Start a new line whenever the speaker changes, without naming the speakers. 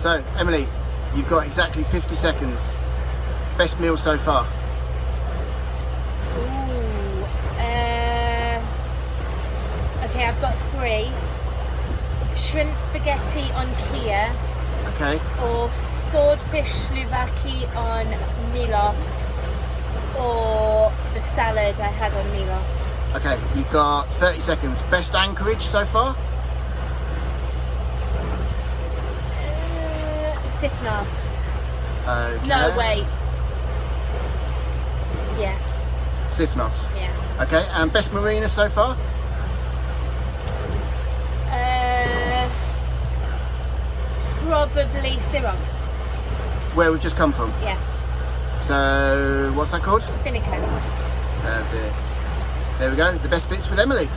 So, Emily, you've got exactly 50 seconds. Best meal so far?
Ooh. Okay, I've got 3. Shrimp spaghetti on Kia,
Okay.
or swordfish Slovakia on Milos, or the salad I had on Milos.
Okay, you've got 30 seconds. Best anchorage so far?
Sifnos.
Okay.
No, wait. Yeah,
Sifnos.
yeah.
Okay, and best marina so far?
Probably Syros.
Where we've just come from.
Yeah,
So, what's that called?
Finico.
Perfect. There we go, the best bits with Emily.